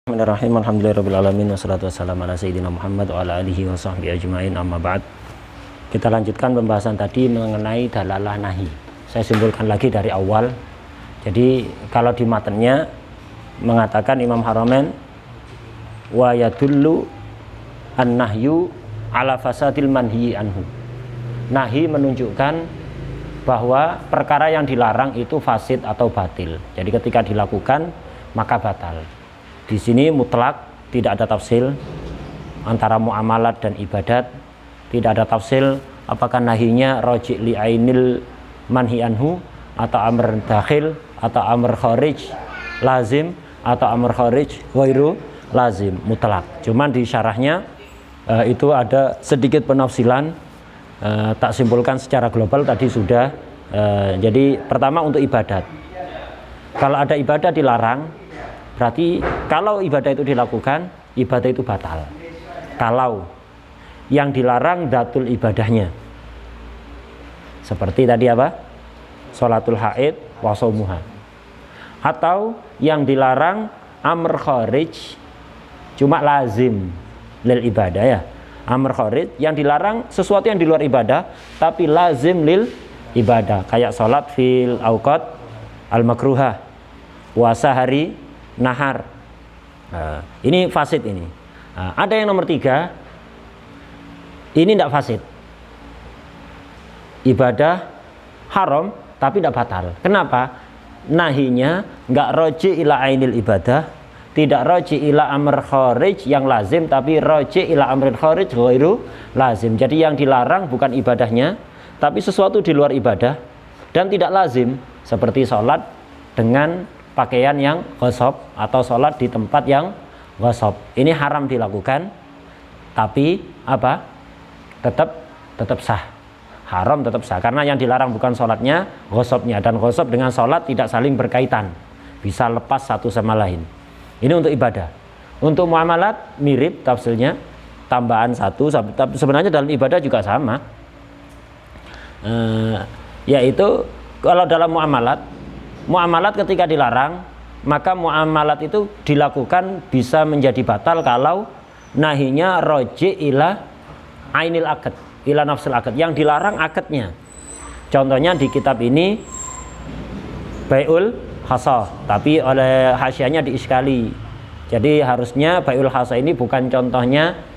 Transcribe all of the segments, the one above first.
Bismillahirrahmanirrahim. Alhamdulillahirrahmanirrahim. Wassalatu wassalamu ala sayyidina Muhammad wa ala alihi wa sahbihi ajma'in, amma ba'd. Kita lanjutkan pembahasan tadi mengenai dalalah nahi. Saya simpulkan lagi dari awal. Jadi kalau di matanya mengatakan Imam Haramain wa yadullu an-nahyu ala fasadil manhi anhu. Nahi menunjukkan bahwa perkara yang dilarang itu fasid atau batil. Jadi ketika dilakukan maka batal. Di sini mutlak, tidak ada tafsil antara muamalat dan ibadat, tidak ada tafsil apakah nahinya raji' li ainil manhi anhu atau amr dakhil atau amr kharij lazim atau amr kharij ghairu lazim, mutlak. Cuman di syarahnya itu ada sedikit penafsilan, tak simpulkan secara global tadi sudah. Jadi pertama untuk ibadat, kalau ada ibadah dilarang, berarti kalau ibadah itu dilakukan, ibadah itu batal. Kalau yang dilarang datul ibadahnya, seperti tadi apa? Sholatul haid wa shaumuha. Atau yang dilarang amr kharij cuma lazim lil ibadah ya. Amr kharij yang dilarang sesuatu yang di luar ibadah tapi lazim lil ibadah, kayak sholat fil auqat al makruhah, puasa hari nahar. Ini fasid ini. Ada yang nomor 3, ini tidak fasid, ibadah haram tapi tidak batal. Kenapa? Nahinya nggak roji ila ainil ibadah, tidak roji ila amr kharij yang lazim, tapi roji ila amr kharij ghairu lazim. Jadi yang dilarang bukan ibadahnya tapi sesuatu di luar ibadah dan tidak lazim, seperti sholat dengan pakaian yang ghasab atau sholat di tempat yang ghasab. Ini haram dilakukan, tapi apa? Tetap sah. Haram tetap sah karena yang dilarang bukan sholatnya, ghasabnya, dan ghasab dengan sholat tidak saling berkaitan, bisa lepas satu sama lain. Ini untuk ibadah. Untuk muamalat mirip tafsirnya, tambahan satu, tapi sebenarnya dalam ibadah juga sama. Yaitu kalau dalam muamalat ketika dilarang, maka muamalat itu dilakukan bisa menjadi batal kalau nahinya roji ila ainil akad, ila nafsul akad, yang dilarang akadnya. Contohnya di kitab ini bai'ul khasah, tapi oleh hasyiahnya diiskali. Jadi harusnya bai'ul khasah ini bukan contohnya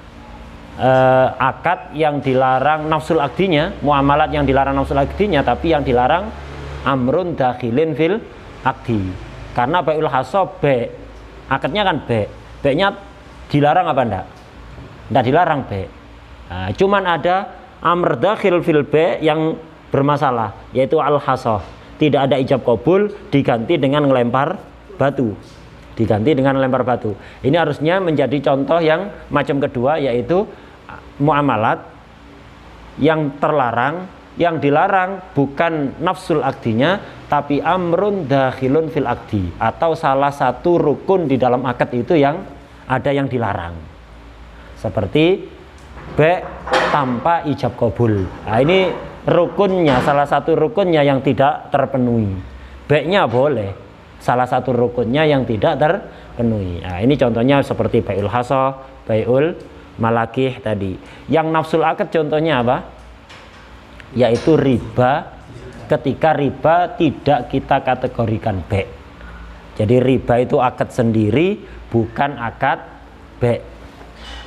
akad yang dilarang nafsul akdinya, muamalat yang dilarang nafsul akdinya, tapi yang dilarang amrun dakhilin fil akdi. Karena bai'ul hasab be, akadnya kan be, be-nya dilarang apa enggak? Enggak dilarang be. Nah, cuman ada amr dakhil fil be yang bermasalah, yaitu al hasah. Tidak ada ijab qabul, diganti dengan ngelempar batu. Diganti dengan lempar batu. Ini harusnya menjadi contoh yang macam kedua, yaitu muamalat yang terlarang. Yang dilarang bukan nafsul akdinya, tapi amrun dakhilun fil akdi, atau salah satu rukun di dalam akad itu yang ada yang dilarang, seperti be tanpa ijab qabul. Nah, ini rukunnya, salah satu rukunnya yang tidak terpenuhi. Be-nya boleh, salah satu rukunnya yang tidak terpenuhi. Nah, ini contohnya seperti bai'ul hasah, bai'ul malakih tadi. Yang nafsul akad contohnya apa? Yaitu riba, ketika riba tidak kita kategorikan be. Jadi riba itu akad sendiri, bukan akad be.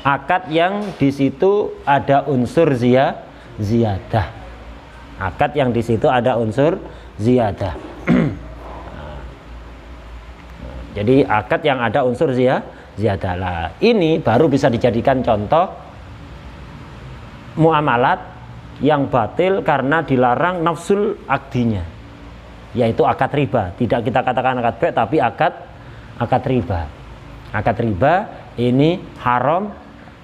Akad yang di situ ada unsur ziyadah. Akad yang di situ ada unsur ziyadah. Jadi akad yang ada unsur ziyadah lah. Ini baru bisa dijadikan contoh muamalat yang batil karena dilarang nafsul akdinya, yaitu akad riba. Tidak kita katakan akad be, tapi akad riba. Akad riba ini haram.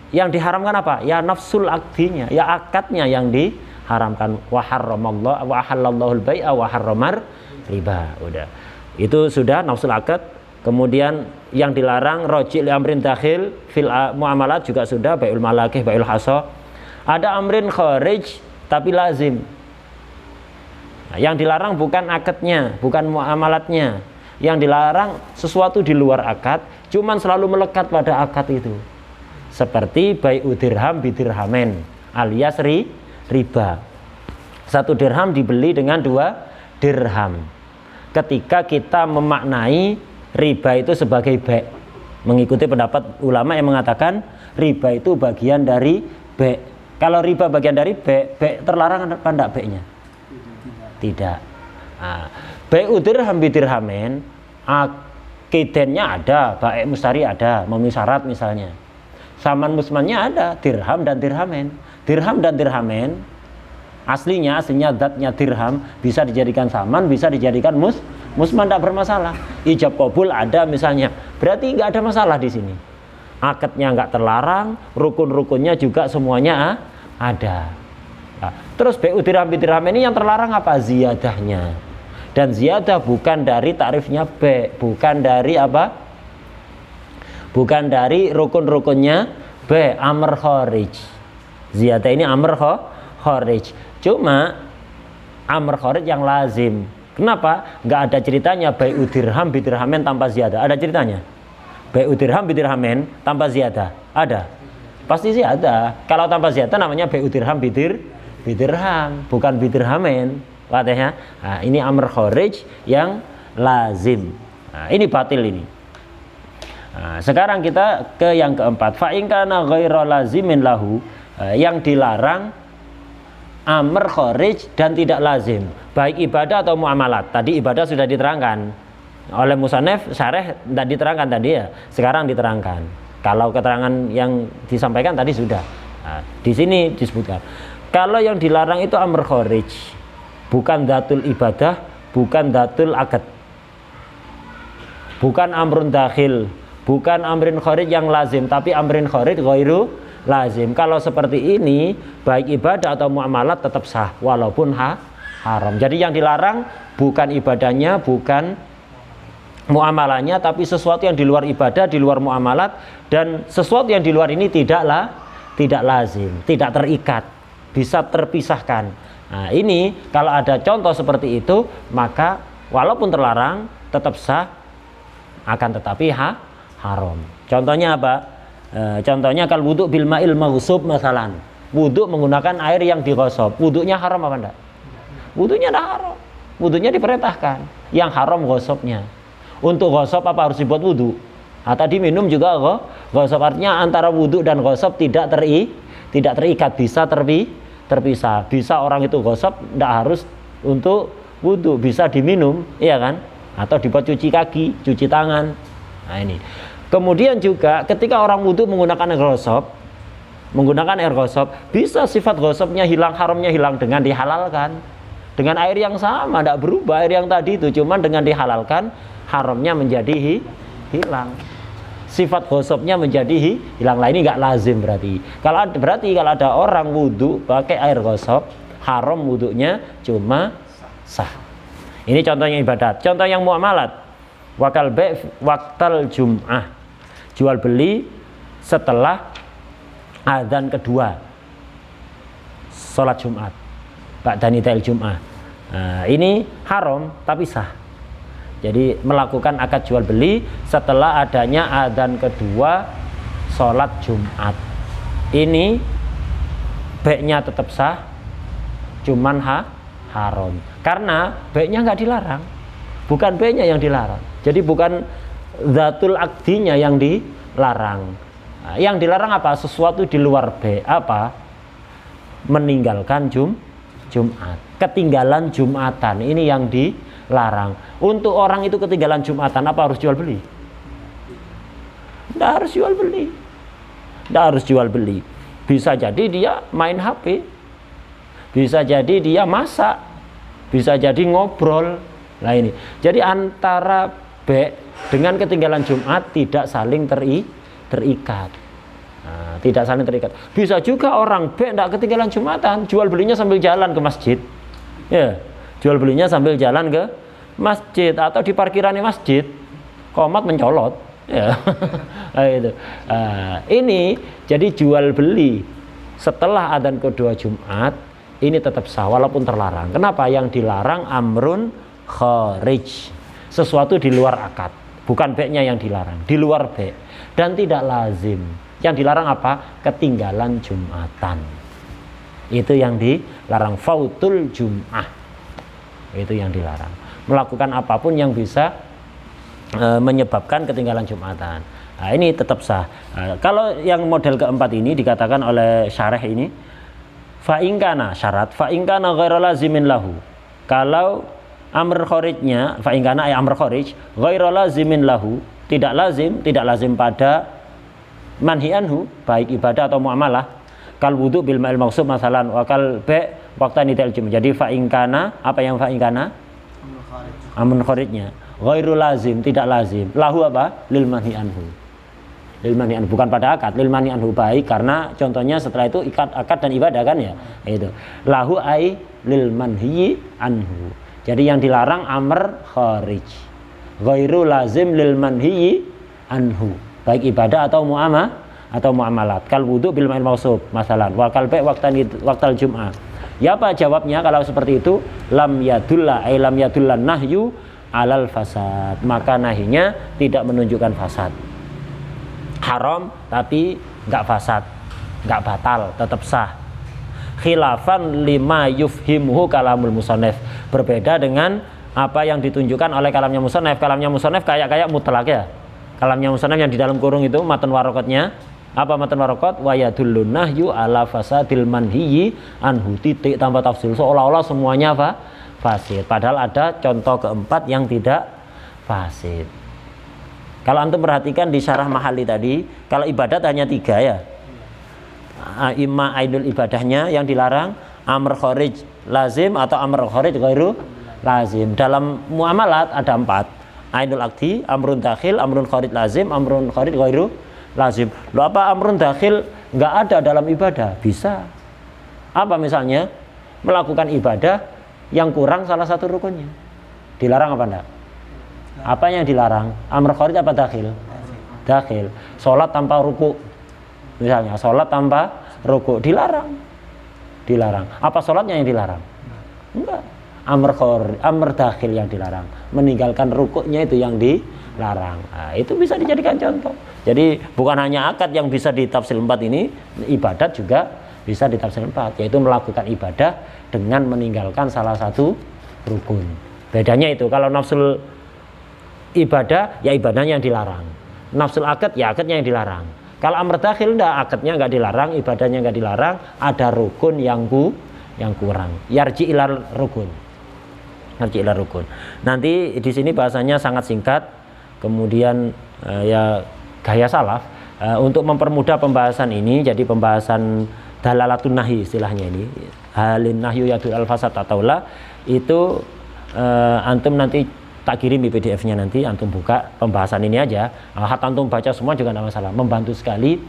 Yang diharamkan apa? Ya nafsul akdinya, ya akadnya yang diharamkan. Wa harramallahu wa halallahu al-bai'a wa harramar riba. Udah. Itu sudah nafsul akad. Kemudian yang dilarang roji' li amrin dakhil fil muamalat juga sudah, bai'ul malakih, bai'ul hasah. Ada amrin kharij tapi lazim. Nah, yang dilarang bukan akadnya, bukan muamalatnya. Yang dilarang sesuatu di luar akad cuman selalu melekat pada akad itu. Seperti bai'u dirham bidirhamen alias riba. 1 dirham dibeli dengan 2 dirham. Ketika kita memaknai riba itu sebagai bai', mengikuti pendapat ulama yang mengatakan riba itu bagian dari bai'. Kalau riba bagian dari bai' terlarang apa enggak bai'-nya? Tidak. Nah, bai'u dirham bidirhamen akidennya ada, bai' mustari ada, memenuhi syarat misalnya. Saman musmannya ada, dirham dan dirhamen. Dirham dan dirhamen aslinya zatnya dirham bisa dijadikan saman, bisa dijadikan musman, tidak bermasalah. Ijab qabul ada misalnya, berarti nggak ada masalah di sini. Akadnya nggak terlarang, rukun-rukunnya juga semuanya ada. Nah, terus bai'u dirham bidirhamen ini yang terlarang apa? Ziyadahnya. Dan ziyadah bukan dari takrifnya bai', bukan dari apa? Bukan dari rukun-rukunnya bai', amr kharij. Ziyadah ini amr kharij. Cuma amr kharij yang lazim. Kenapa? Nggak ada ceritanya bai'u dirham bidirhamen tanpa ziyadah. Ada ceritanya? Bai'u dirham bidirhamen tanpa ziyadah. Ada? Pasti ziyadah. Kalau tanpa ziyadah namanya bai'u dirham bidirham, bukan bidirhamen. Wadahnya, nah, ini amr kharij yang lazim. Nah, ini batil ini. Nah, sekarang kita ke yang keempat. Fa in kana ghaira lazimin lahu, yang dilarang amr kharij dan tidak lazim, baik ibadah atau muamalat. Tadi ibadah sudah diterangkan oleh musannif, syarih tidak diterangkan tadi ya. Sekarang diterangkan. Kalau keterangan yang disampaikan tadi sudah. Nah, di sini disebutkan. Kalau yang dilarang itu amr kharij, bukan datul ibadah, bukan datul akad, bukan amrun dakhil, bukan amrin kharij yang lazim, tapi amrin kharij ghairu lazim. Kalau seperti ini, baik ibadah atau muamalat tetap sah, walaupun haram. Jadi yang dilarang bukan ibadahnya, bukan muamalahnya, tapi sesuatu yang di luar ibadah, di luar muamalat, dan sesuatu yang di luar ini tidak lazim, tidak terikat, bisa terpisahkan. Nah, ini kalau ada contoh seperti itu, maka walaupun terlarang tetap sah, akan tetapi haram. Contohnya apa? Contohnya kalau wudhu bil ma'il maghsub masalan, wudhu menggunakan air yang dighosab, wudhunya haram apa enggak? Wudhunya tidak haram, wudhunya diperintahkan. Yang haram ghosabnya. Untuk ghosab apa harus dibuat wudhu? Nah, tadi minum juga ghosab, artinya antara wudhu dan ghosab tidak terikat, bisa terpisah. Bisa orang itu ghosab tidak harus untuk wudhu, bisa diminum, iya kan? Atau dibuat cuci kaki, cuci tangan. Nah ini. Kemudian juga ketika orang wudhu menggunakan air ghosab, bisa sifat ghosabnya hilang, haramnya hilang dengan dihalalkan. Dengan air yang sama, tidak berubah air yang tadi itu, cuman dengan dihalalkan, haramnya menjadi hilang. Sifat ghosabnya menjadi hilang. Lah ini nggak lazim berarti. Berarti kalau ada orang wudhu pakai air ghosab, haram wudhunya, cuma sah. Ini contohnya ibadat. Contoh yang muamalat, wakal bai' waktal jum'ah, jual beli setelah adzan kedua sholat Jumat, ba'da nida'il jum'ah. Nah, ini haram tapi sah. Jadi melakukan akad jual beli setelah adanya adzan kedua sholat Jumat. Ini bai'nya tetap sah, cuman haram. Karena bai'nya nggak dilarang, bukan bai'nya yang dilarang. Jadi bukan zatul akdinya yang dilarang. Nah, yang dilarang apa? Sesuatu di luar bai'. Apa? Meninggalkan Jumat, ketinggalan Jumatan. Ini yang dilarang. Untuk orang itu ketinggalan Jumatan, apa harus jual beli? Tidak harus jual beli. Tidak harus jual beli. Bisa jadi dia main HP, bisa jadi dia masak, bisa jadi ngobrol. Nah ini. Jadi antara bai' dengan ketinggalan Jumat tidak saling terikat. Nah, tidak saling terikat. Bisa juga orang bai' tidak ketinggalan Jumatan, jual belinya sambil jalan ke masjid. Ya, jual belinya sambil jalan ke masjid atau di parkirannya masjid, komat mencolot. Ya. Nah, itu. Nah, ini jadi jual beli setelah adzan kedua Jumat ini tetap sah walaupun terlarang. Kenapa? Yang dilarang amrun kharij, sesuatu di luar akad. bukan be-nya yang dilarang, di luar be. Dan tidak lazim. Yang dilarang apa? Ketinggalan Jumatan. Itu yang dilarang, fautul Jum'ah. Itu yang dilarang. Melakukan apapun yang bisa menyebabkan ketinggalan Jumatan. Nah, ini tetap sah. Kalau yang model keempat ini dikatakan oleh syarih ini, fa'ingkana syarat, fa'ingkana ghairu lazimin lahu. Kalau amr kharijnya, fa'ingkana amr kharij ghairu lazimin lahu, tidak lazim pada manhi anhu, baik ibadah atau muamalah, kal wudu bil ma'il maksud masalan wa kal ba waqtani tal jum. Jadi fa'ingkana, apa yang fa'ingkana? Amr kharijnya ghairu lazim, tidak lazim. Lahu apa? Lil manhi anhu. Lil manhi anhu, bukan pada akad, lil manhi anhu, baik karena contohnya setelah itu akad dan ibadah kan ya. Itu. Lahu ai lil manhi anhu. Jadi yang dilarang amr kharij. Ghairu lazim lil manhi anhu, baik ibadah atau muamalat. Kal wudu bil ma'il mausub masalan wal kalbi waqtal jum'ah. Ya apa jawabnya kalau seperti itu? Lam yadulla ay lam yadullan nahyu alal fasad, maka nahinya tidak menunjukkan fasad. Haram tapi enggak fasad, enggak batal, tetap sah. Khilafan lima yufhimuhu kalamul musannaf, berbeda dengan apa yang ditunjukkan oleh kalamnya musannaf. Kalamnya musannaf kayak mutlak ya. Kalamnya musannaf yang di dalam kurung itu matan warokotnya. Apa matan warokot? Wa yadullun nahyu ala fasadil manhiyi anhu, titik tambah tafsir, seolah-olah semuanya apa? Fasid. Padahal ada contoh keempat yang tidak fasid. Kalau antum perhatikan di syarah Mahalli tadi, kalau ibadat hanya 3 ya. Imma ainul ibadahnya yang dilarang, amr kharij lazim atau amr kharij ghairu lazim. Dalam muamalat ada 4. Ainul aqdi, amrun dakhil, amrun kharij lazim, amrun kharij ghairu lazim. Loh, apa amrun dakhil enggak ada dalam ibadah? Bisa. Apa misalnya? Melakukan ibadah yang kurang salah satu rukunnya. Dilarang apa enggak? Apa yang dilarang? Amr kharij apa dakhil? Dakhil. Salat tanpa ruku. Misalnya salat tanpa ruku dilarang. Apa salatnya yang dilarang? Enggak. Amr dakhil yang dilarang, meninggalkan rukuknya itu yang dilarang. Nah, itu bisa dijadikan contoh. Jadi bukan hanya akad yang bisa ditafsir 4 ini, ibadat juga bisa ditafsir 4, yaitu melakukan ibadah dengan meninggalkan salah satu rukun. Bedanya itu, kalau nafsul ibadah ya ibadahnya yang dilarang, nafsul akad ya akadnya yang dilarang. Kalau amr dakhil enggak, akadnya enggak dilarang, ibadahnya enggak dilarang, ada rukun yang kurang. Yarji ilal rukun. Nanti di sini bahasanya sangat singkat, kemudian ya gaya salaf untuk mempermudah pembahasan ini. Jadi pembahasan dalalatun nahi istilahnya ini, halin nahyu yadul al-fasad atau la, itu antum nanti tak kirim di PDF-nya, nanti antum buka pembahasan ini aja. Hat antum baca semua juga tidak masalah. Membantu sekali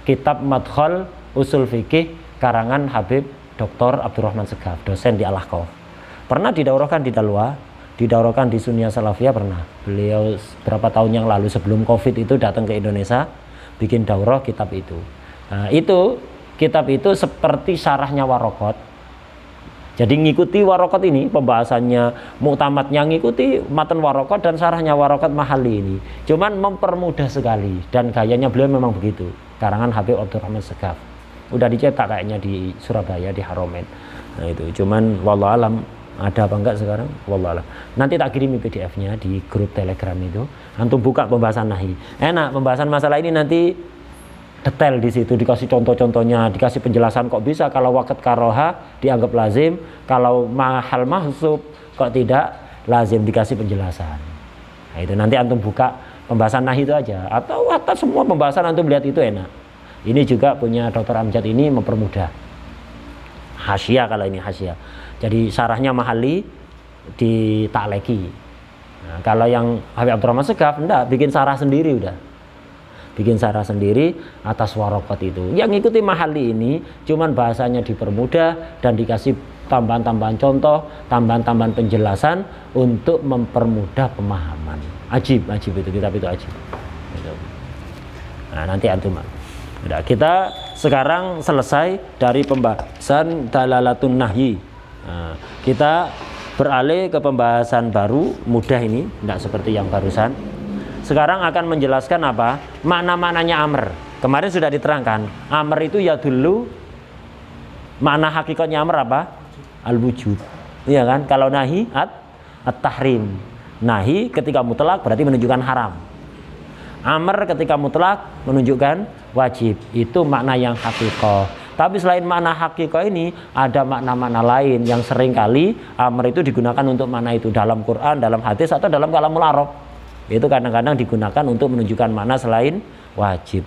kitab Madkhal Usul Fikih karangan Habib Dr. Abdurrahman Segaf, dosen di Al-Ahqaf. Pernah didaurahkan di Dalwa, didaurahkan di Sunia Salafiyah pernah. Beliau berapa tahun yang lalu sebelum Covid itu datang ke Indonesia, bikin daurah kitab itu. Nah, kitab itu seperti syarahnya Warokot. Jadi ngikuti Warokot ini, pembahasannya muktamadnya ngikuti matan Warokot dan syarahnya Warokot Mahalli ini. Cuman mempermudah sekali dan gayanya beliau memang begitu. Karangan Habib Abdurrahman Segaf. Udah dicetak kayaknya di Surabaya di Haromen. Nah itu, cuman wallahu alam ada apa enggak sekarang, wallahu alam. Nanti tak kirimi PDF-nya di grup Telegram itu. Antum buka pembahasan nahi. Enak pembahasan masalah ini, nanti detail di situ, dikasih contoh-contohnya, dikasih penjelasan kok bisa kalau waqt karoha dianggap lazim, kalau mahal mahsub kok tidak lazim, dikasih penjelasan. Nah itu nanti antum buka pembahasan nahi itu aja, atau semua pembahasan antum lihat itu enak. Ini juga punya Dr. Amjad ini mempermudah. Hasyiah, kalau ini hasyiah. Jadi syarahnya Mahalli ditakleki. Nah, kalau yang Habib Abdurrahman Segaf enggak, bikin syarah sendiri udah. Bikin syarah sendiri atas Warokot itu. Yang ngikuti Mahalli ini cuman bahasanya dipermudah dan dikasih tambahan-tambahan contoh, tambahan-tambahan penjelasan untuk mempermudah pemahaman. Ajib itu, kitab itu ajib. Gitu. Nah, nanti antum. Nah, kita sekarang selesai dari pembahasan dalalatun nahyi. Nah, kita beralih ke pembahasan baru, mudah ini, tidak seperti yang barusan. sekarang akan menjelaskan apa? Makna-maknanya amr. Kemarin sudah diterangkan. Amr itu ya dulu makna hakikatnya amr apa? Al-wujud. Iya kan? Kalau nahi at-tahrim. Nahi ketika mutlak berarti menunjukkan haram. Amr ketika mutlak menunjukkan wajib. Itu makna yang hakikah. Tapi selain makna hakikah ini ada makna-makna lain yang sering kali amr itu digunakan untuk makna itu dalam Quran, dalam hadis atau dalam kalamul Arab. Itu kadang-kadang digunakan untuk menunjukkan makna selain wajib.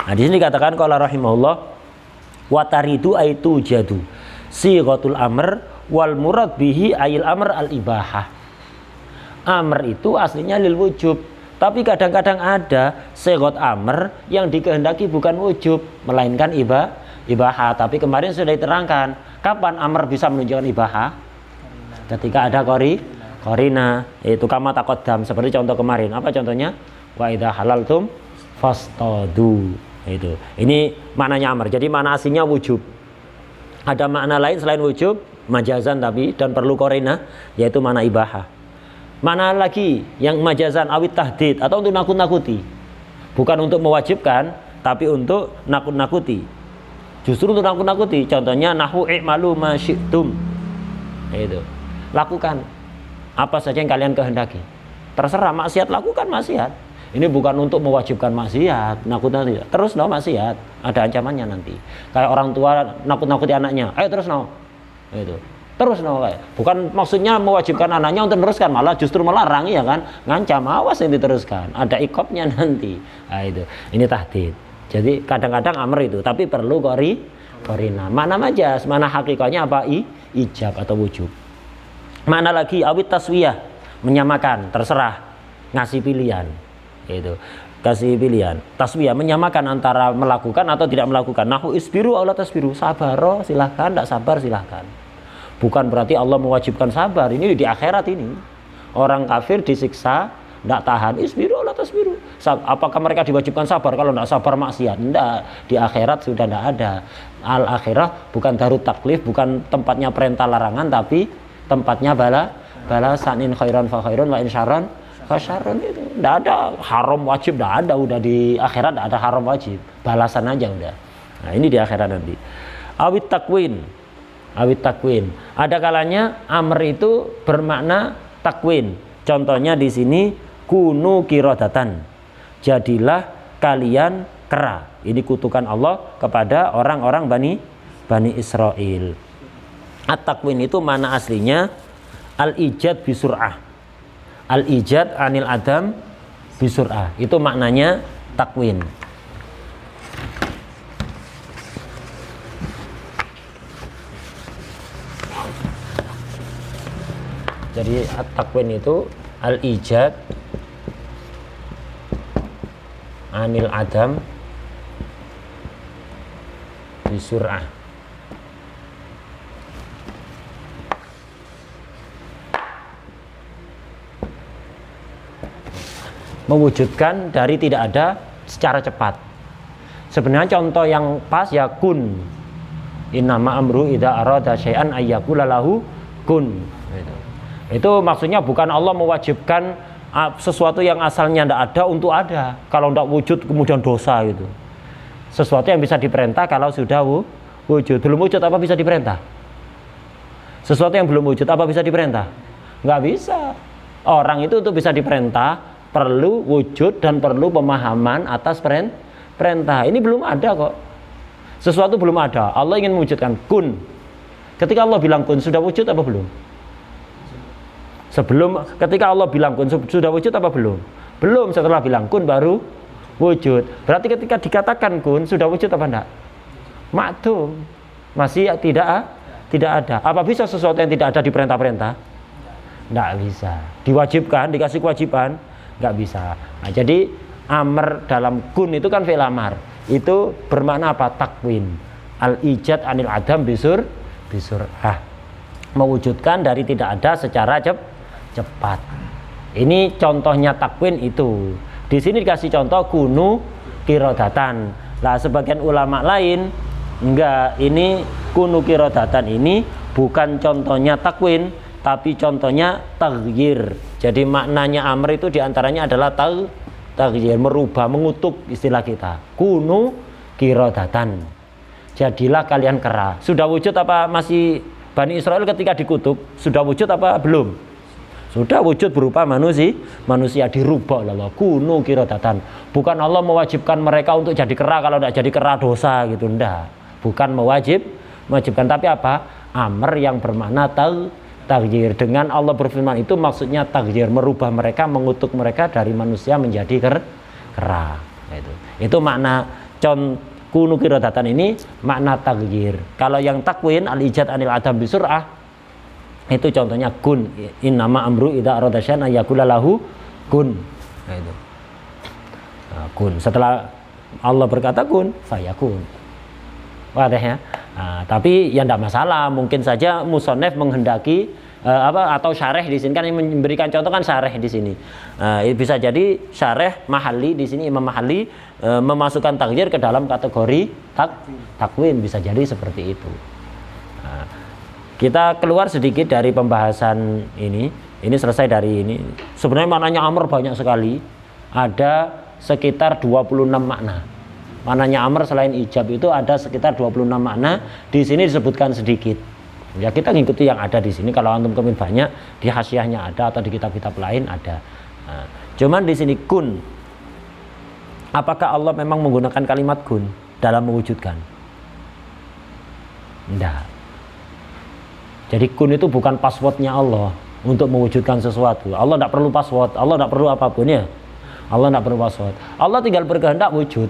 Nah, di sini dikatakan qala rahimahullah wa taridu aitu jadu sighatul amr wal murad bihi ayil amr al ibahah. Amr itu aslinya lil wujub, tapi kadang-kadang ada sighat amr yang dikehendaki bukan wujub melainkan ibahah. Tapi kemarin sudah diterangkan kapan amr bisa menunjukkan ibahah? Ketika ada qarina, itu kama taqaddam, seperti contoh kemarin. Apa contohnya? Wa idza halaltum fastadu. Itu. Ini maknanya amr. Jadi makna aslinya wujub. Ada makna lain selain wujub, majazan tapi dan perlu qarina, yaitu makna ibahah. Mana lagi yang majazan awit tahdid atau untuk nakut-nakuti. Bukan untuk mewajibkan, tapi untuk nakut-nakuti. Justru untuk nakut-nakuti. Contohnya nahu i'malu ma syi'tum. Itu. Lakukan apa saja yang kalian kehendaki. Terserah, maksiat lakukan maksiat. Ini bukan untuk mewajibkan maksiat, nakut-nakuti. Terus no maksiat, ada ancamannya nanti. Kayak orang tua nakut-nakuti anaknya. Ayo terus no. Itu. Terus no, bukan maksudnya mewajibkan anaknya untuk meneruskan, malah justru melarang, ya kan, ngancam awas yang diteruskan, ada ikopnya nanti. Nah, itu ini tahdid. Jadi kadang-kadang amr itu, tapi perlu qarina. Mana majaz, mana hakikatnya apa? Ijab atau wujub. Mana lagi awit taswiyah, menyamakan, terserah, ngasih pilihan. Itu kasih pilihan. Taswiyah menyamakan antara melakukan atau tidak melakukan. Nahu isbiru aw la tasbiru, sabar silahkan, tidak sabar silahkan. Bukan berarti Allah mewajibkan sabar. Ini di akhirat ini. Orang kafir disiksa, tidak tahan. Isbiru la tasbiru. Apakah mereka diwajibkan sabar? Kalau tidak sabar maksiat? Tidak. Di akhirat sudah tidak ada. Al-akhirah bukan darut taklif, bukan tempatnya perintah larangan, tapi tempatnya balasan. In khairan fa khairun wa in syarran fa syarrun. Itu tidak ada haram wajib, tidak ada. Udah di akhirat tidak ada haram wajib. Balasan aja udah. Nah, ini di akhirat nanti. Awit takwin. Awit takwin. Ada kalanya amr itu bermakna takwin. Contohnya di sini kunu qiradatan. Jadilah kalian kera. Ini kutukan Allah kepada orang-orang Bani Israel. At-takwin itu mana aslinya al-ijad bisur'ah. Al-ijad anil adam bisur'ah. Itu maknanya takwin. Jadi at-takwin itu al-ijad anil adam bisur'ah. Mewujudkan dari tidak ada secara cepat. Sebenarnya contoh yang pas ya kun. Innama amru idza arada syai'an ayyaqula lahu kun. Itu maksudnya bukan Allah mewajibkan sesuatu yang asalnya tidak ada untuk ada. Kalau tidak wujud kemudian dosa gitu. Sesuatu yang bisa diperintah kalau sudah wujud. Belum wujud apa bisa diperintah? Sesuatu yang belum wujud apa bisa diperintah? Nggak bisa. Orang itu untuk bisa diperintah perlu wujud dan perlu pemahaman atas perintah. Ini belum ada kok. Sesuatu belum ada. Allah ingin mewujudkan kun. Ketika Allah bilang kun sudah wujud apa belum? Ketika Allah bilang kun sudah wujud apa belum? Belum. Setelah bilang kun baru wujud. Berarti ketika dikatakan kun sudah wujud apa enggak? Ma'dum. Masih tidak ada. Apa bisa sesuatu yang tidak ada di perintah-perintah? Enggak bisa. Diwajibkan, dikasih kewajiban? Enggak bisa. Nah, jadi amr dalam kun itu kan fi'il amar. Itu bermakna apa? Takwin. Al-ijad anil adam bisur'ah. Mewujudkan dari tidak ada secara cepat. Ini contohnya takwin itu. Di sini dikasih contoh kunu qiradatan. Lah sebagian ulama lain enggak, ini kunu qiradatan ini bukan contohnya takwin, tapi contohnya taghyir. Jadi maknanya amr itu diantaranya adalah taghyir, merubah, mengutuk istilah kita. Kunu qiradatan, jadilah kalian kera. Sudah wujud apa masih Bani Israel ketika dikutuk? Sudah wujud apa belum? Sudah wujud berupa manusia dirubah oleh Allah. Kunu qiradatan. Bukan Allah mewajibkan mereka untuk jadi kera, kalau tidak jadi kera dosa gitu, enggak. Bukan mewajibkan, tapi apa? Amr yang bermakna taghyir. Dengan Allah berfirman itu maksudnya taghyir, merubah mereka, mengutuk mereka dari manusia menjadi kera. Itu makna kunu qiradatan ini makna taghyir. Kalau yang takwin al-ijad anil adam bisur'ah itu contohnya kun. Innama amru idza arada syai'an yaqula lahu kun. Kun. Setelah Allah berkata kun, fayakun. Wadah ya. Tapi ya tidak masalah, mungkin saja musonef menghendaki atau syareh di sini kan yang memberikan contoh kan syareh di sini. Bisa jadi syareh Mahalli di sini, Imam Mahalli memasukkan taghyir ke dalam kategori takwin, bisa jadi seperti itu. Kita keluar sedikit dari pembahasan ini. Ini selesai dari ini. Sebenarnya maknanya amr banyak sekali. Ada sekitar 26 makna. Maknanya amr selain ijab itu ada sekitar 26 makna. Di sini disebutkan sedikit. Ya kita ngikuti yang ada di sini. Kalau antum kemin banyak, di hasyiahnya ada atau di kitab-kitab lain ada. Cuman di sini kun. Apakah Allah memang menggunakan kalimat kun dalam mewujudkan? Tidak. Jadi kun itu bukan passwordnya Allah untuk mewujudkan sesuatu. Allah tidak perlu password. Allah tidak perlu apapun ya. Allah tidak perlu password. Allah tinggal berkehendak wujud.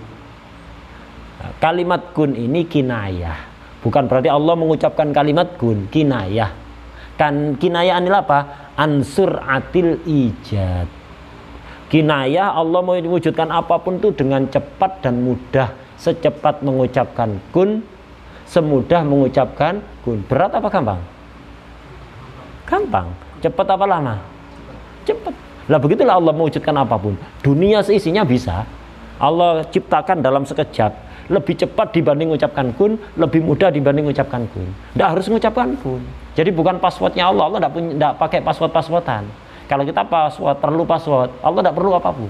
Kalimat kun ini kinayah, bukan berarti Allah mengucapkan kalimat kun, kinayah. Kan kinayah inilah apa? Ansur atil ijad. Kinayah Allah mewujudkan apapun itu dengan cepat dan mudah, secepat mengucapkan kun, semudah mengucapkan kun. Berat apa gampang? Gampang. Cepat apa lama? Cepat. Lah begitulah Allah mewujudkan apapun. Dunia seisinya bisa Allah ciptakan dalam sekejap. Lebih cepat dibanding mengucapkan kun, lebih mudah dibanding mengucapkan kun. Tidak harus mengucapkan kun. Jadi bukan passwordnya Allah. Allah tidak pakai password-passwordan. Kalau kita perlu password, Allah tidak perlu apapun.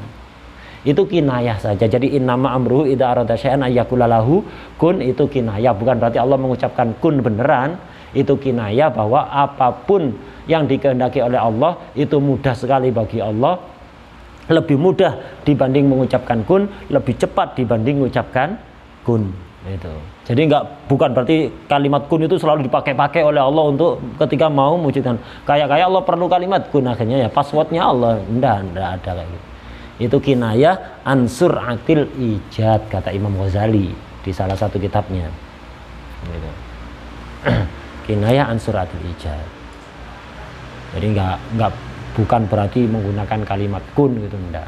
Itu kinayah saja. Jadi innama amruhu idza arada syai'an ayyaqula lahu kun, itu kinayah. Bukan berarti Allah mengucapkan kun beneran. Itu kinayah bahwa apapun yang dikehendaki oleh Allah itu mudah sekali bagi Allah. Lebih mudah dibanding mengucapkan kun, lebih cepat dibanding mengucapkan kun. Itu. Jadi bukan berarti kalimat kun itu selalu dipakai-pakai oleh Allah untuk ketika mau mewujudkan. Kayak Allah perlu kalimat kun, akhirnya ya passwordnya Allah. Enggak ada kayak gitu. Itu kinayah ansur atil ijad, kata Imam Ghazali di salah satu kitabnya. Gitu. Kinayah ansur atil ijad. Jadi bukan berarti menggunakan kalimat kun gitu, enggak.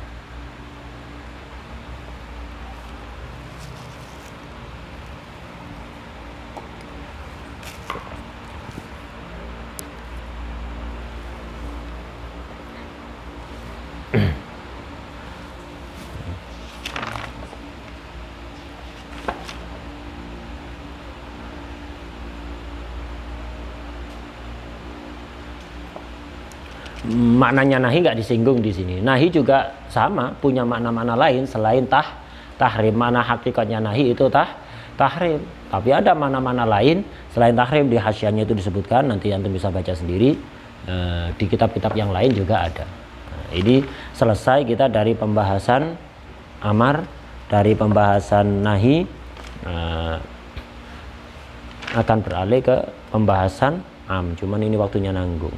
Maknanya nahi nggak disinggung di sini. Nahi juga sama, punya makna-makna lain selain tahrim. Mana hakikatnya nahi itu tahrim. Tapi ada makna-makna lain selain tahrim, di hasyiahnya itu disebutkan. Nanti antum bisa baca sendiri. Di kitab-kitab yang lain juga ada. Ini selesai kita dari pembahasan amar, dari pembahasan nahi, akan beralih ke pembahasan am. Cuman ini waktunya nanggung.